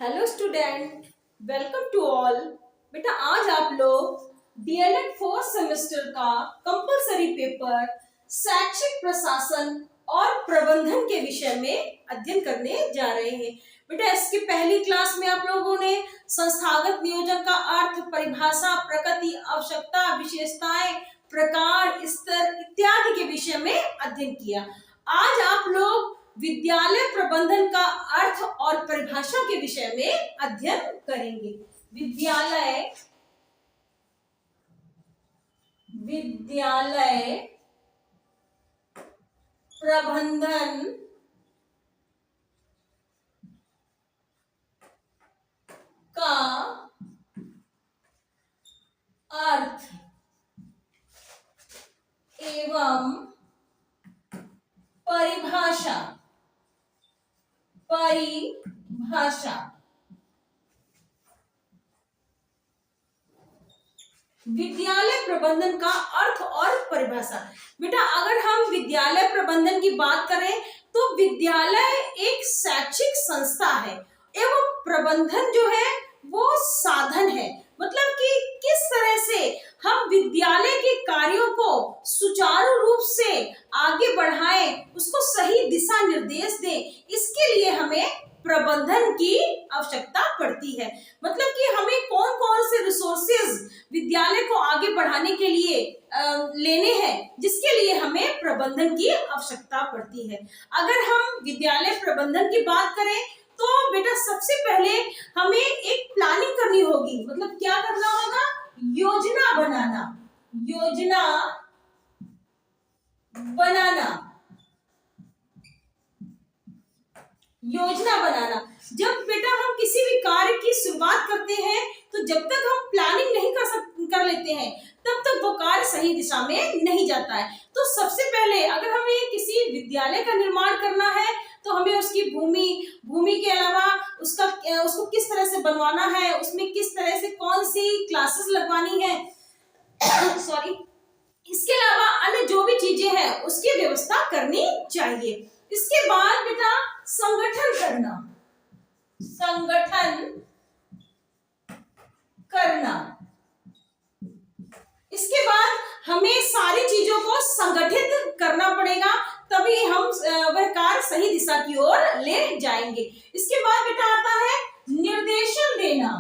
Hello student, welcome to all. बेटा आज आप लोग डीएलएड फोर्थ सेमेस्टर का कंपलसरी पेपर शैक्षिक प्रशासन और प्रबंधन के विषय में अध्ययन करने जा रहे हैं। बेटा इसकी पहली क्लास में आप लोगों ने संस्थागत नियोजन का अर्थ, परिभाषा, प्रकृति, आवश्यकता, विशेषताएं, प्रकार, स्तर इत्यादि के विषय में अध्ययन किया। आज आप लोग विद्यालय प्रबंधन का अर्थ और परिभाषा के विषय में अध्ययन करेंगे। विद्यालय प्रबंधन का अर्थ एवं परिभाषा विद्यालय प्रबंधन का अर्थ और परिभाषा। बेटा अगर हम विद्यालय प्रबंधन की बात करें तो विद्यालय एक शैक्षिक संस्था है एवं प्रबंधन जो है वो साधन है। मतलब कि किस तरह से हम विद्यालय के कार्यों को सुचारू रूप से आगे बढ़ाएं, उसको सही दिशा निर्देश दें, इसके लिए हमें प्रबंधन की आवश्यकता पड़ती है। मतलब कि हमें कौन कौन से रिसोर्सेज विद्यालय को आगे बढ़ाने के लिए लेने हैं, जिसके लिए हमें प्रबंधन की आवश्यकता पड़ती है। अगर हम विद्यालय प्रबंधन की बात करें तो बेटा सबसे पहले हमें एक प्लानिंग करनी होगी। मतलब क्या करना होगा? योजना बनाना। जब बेटा हम किसी भी कार्य की शुरुआत करते हैं तो जब तक हम प्लानिंग नहीं कर लेते हैं तब तक वो कार्य सही दिशा में नहीं जाता है। तो सबसे पहले अगर हमें किसी विद्यालय का निर्माण करना है तो हमें उसकी भूमि के अलावा उसको किस तरह से बनवाना है, उसमें किस तरह से कौन सी क्लासेस लगवानी है सॉरी, इसके अलावा अन्य जो भी चीजें हैं उसकी व्यवस्था करनी चाहिए। इसके बाद बेटा संगठन करना। इसके बाद हमें सारी चीजों को संगठित करना पड़ेगा, तभी हम वह कार्य सही दिशा की ओर ले जाएंगे। इसके बाद बेटा आता है निर्देशन देना।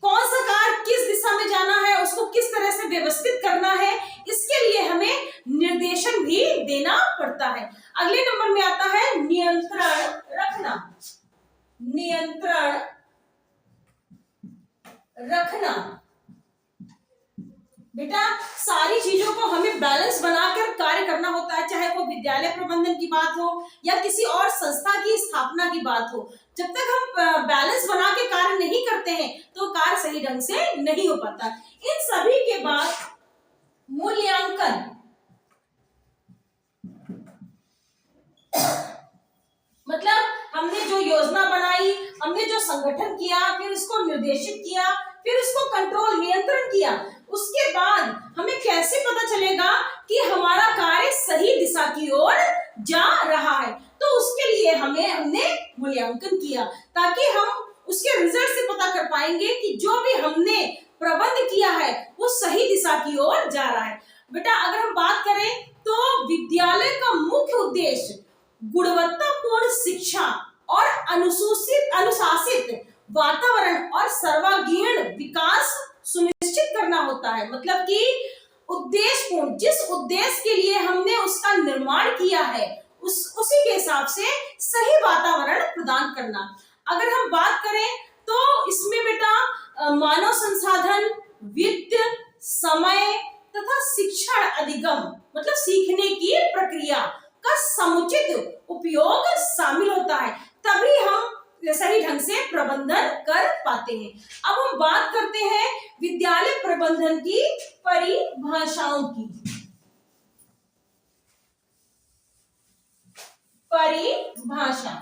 कौन सा कार्य किस दिशा में जाना है, उसको किस तरह से व्यवस्थित करना है, इसके लिए हमें निर्देशन भी देना पड़ता है। अगले नंबर में आता है नियंत्रण रखना। बेटा सारी चीजों को हमें बैलेंस बनाकर कार्य करना होता है, चाहे वो विद्यालय प्रबंधन की बात हो या किसी और संस्था की स्थापना की बात हो। जब तक हम बैलेंस बना के कार्य नहीं करते हैं तो कार्य सही ढंग से नहीं हो पाता। इन सभी के बाद मूल्यांकन। मतलब हमने जो योजना बनाई, हमने जो संगठन किया, फिर उसको निर्देशित किया, फिर उसको कंट्रोल नियंत्रण किया, उसके बाद हमें कैसे पता चलेगा कि हमारा कार्य सही दिशा की ओर जा रहा है। तो उसके लिए हमने मूल्यांकन किया, ताकि हम उसके रिजल्ट से पता कर पाएंगे कि जो भी हमने प्रबंध किया है वो सही दिशा की ओर जा रहा है। बेटा अगर हम बात करें तो विद्यालय का मुख्य उद्देश्य गुणवत्तापूर्ण शिक्षा और अनुशासित वातावरण और सर्वांगीण विकास सुनिश्चित करना होता है। मतलब कि उद्देश्यपूर्ण, जिस उद्देश्य के लिए हमने उसका निर्माण किया है उसी के हिसाब से सही वातावरण प्रदान करना। अगर हम बात करें तो इसमें बेटा मानव संसाधन, वित्त, समय तथा शिक्षण अधिगम, मतलब सीखने की प्रक्रिया का समुचित उपयोग शामिल होता है, तभी हम सही ढंग से प्रबंधन कर पाते हैं। अब हम बात करते हैं विद्यालय प्रबंधन की परिभाषाओं की। परिभाषा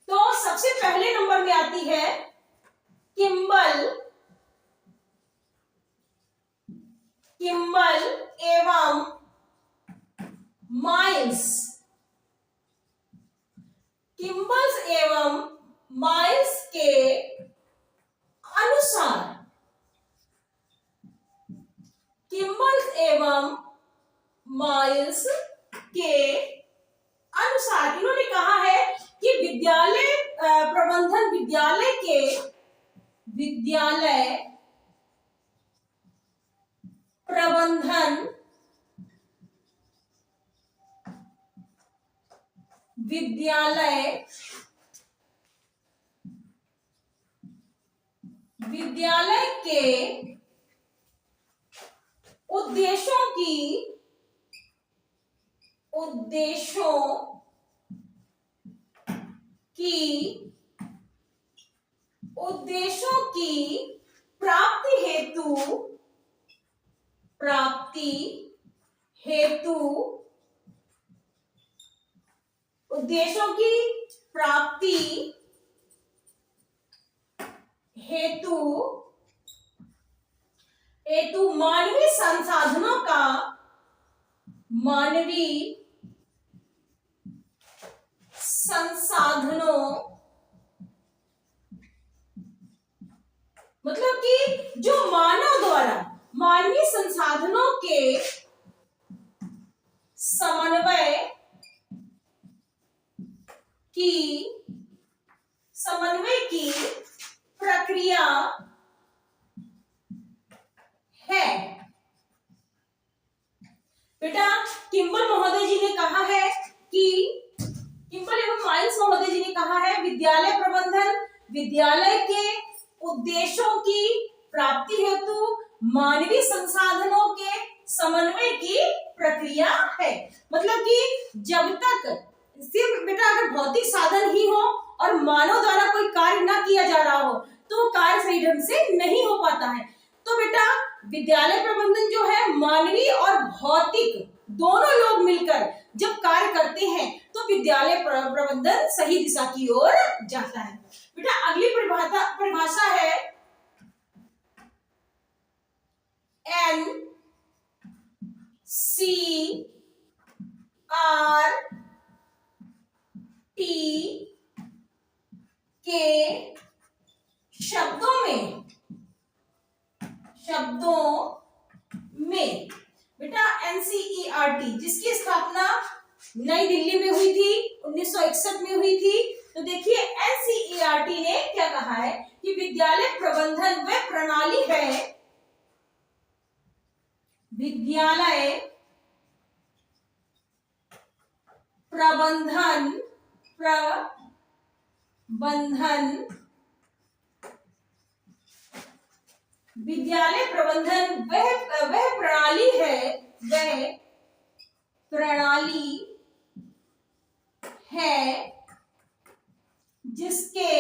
तो सबसे पहले नंबर में आती है किम्बल एवं माइल्स के अनुसार इन्होंने कहा है कि विद्यालय प्रबंधन विद्यालय प्रबंधन विद्यालय के उद्देश्यों की प्राप्ति हेतु उद्देश्यों की प्राप्ति हेतु मानवीय संसाधनों मतलब कि जो मानव द्वारा मानवीय संसाधनों के समन्वय की प्रक्रिया है। बेटा किम्बल महोदय जी ने कहा है कि किम्बल एवं माइल्स महोदय जी ने कहा है विद्यालय प्रबंधन विद्यालय के उद्देश्यों की प्राप्ति हेतु मानवीय संसाधनों के समन्वय की प्रक्रिया है। मतलब कि जब तक सिर्फ बेटा अगर भौतिक साधन ही हो और मानव द्वारा कोई कार्य ना किया जा रहा हो तो कार्य सही ढंग से नहीं हो पाता है। तो बेटा विद्यालय प्रबंधन जो है मानवीय और भौतिक दोनों लोग मिलकर जब कार्य करते हैं तो विद्यालय प्रबंधन सही दिशा की ओर जाता है। बेटा अगली परिभाषा है NCERT के शब्दों में बेटा NCERT जिसकी स्थापना नई दिल्ली में हुई थी 1961 में हुई थी। तो देखिए NCERT ने क्या कहा है कि विद्यालय प्रबंधन वह प्रणाली है विद्यालय प्रबंधन वह प्रणाली है जिसके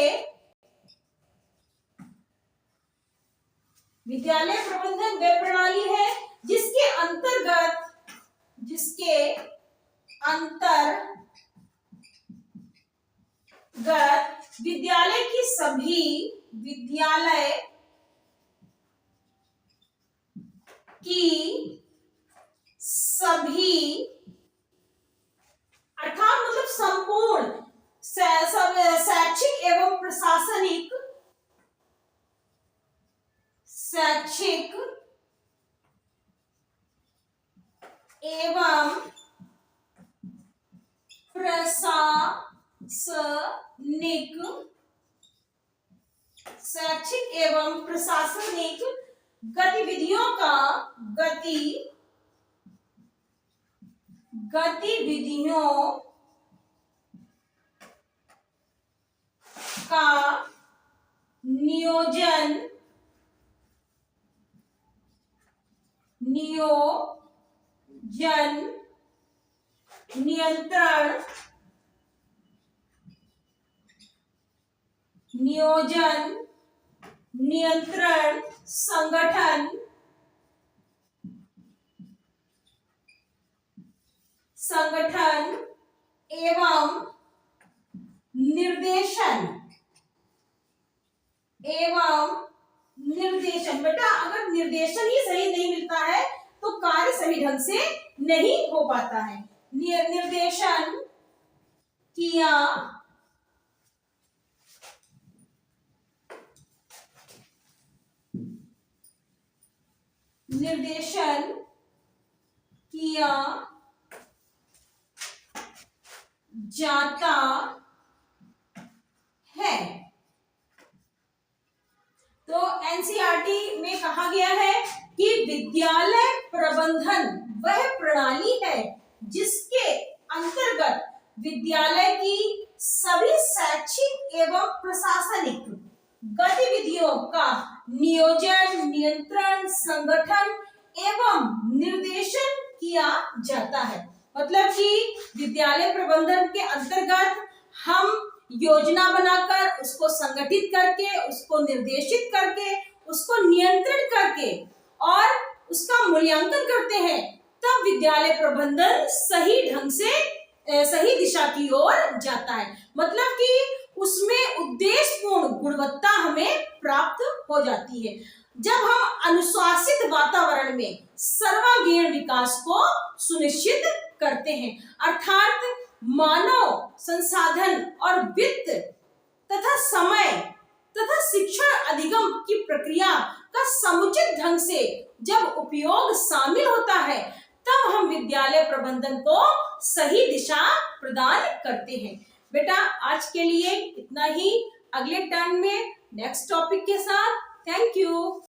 विद्यालय प्रबंधन वह प्रणाली है जिसके अंतर्गत विद्यालय की सभी अर्थात मतलब संपूर्ण शैक्षिक एवं प्रशासनिक एवं प्रशासनिक गतिविधियों का नियोजन नियंत्रण संगठन एवं निर्देशन बेटा अगर निर्देशन ही सही नहीं मिलता है तो कार्य सही ढंग से नहीं हो पाता है। निर्देशन किया किया जाता है। तो एनसीईआरटी में कहा गया है कि विद्यालय प्रबंधन वह प्रणाली है जिसके अंतर्गत विद्यालय की सभी शैक्षिक एवं प्रशासनिक गतिविधियों का नियोजन, नियंत्रण, संगठन एवं निर्देशन किया जाता है। मतलब कि विद्यालय प्रबंधन के अंतर्गत हम योजना बनाकर उसको संगठित करके, उसको निर्देशित करके, उसको नियंत्रण करके और उसका मूल्यांकन करते हैं, तब विद्यालय प्रबंधन सही ढंग से सही दिशा की ओर जाता है। मतलब कि उसमें उद्देश्यपूर्ण गुणवत्ता हमें प्राप्त हो जाती है जब हम अनुशासित वातावरण में सर्वांगीण विकास को सुनिश्चित करते हैं। अर्थात मानव संसाधन और वित्त तथा समय तथा शिक्षण अधिगम की प्रक्रिया का समुचित ढंग से जब उपयोग शामिल होता है, तब हम विद्यालय प्रबंधन को सही दिशा प्रदान करते हैं। बेटा आज के लिए इतना ही। अगले टर्न में नेक्स्ट टॉपिक के साथ। Thank you.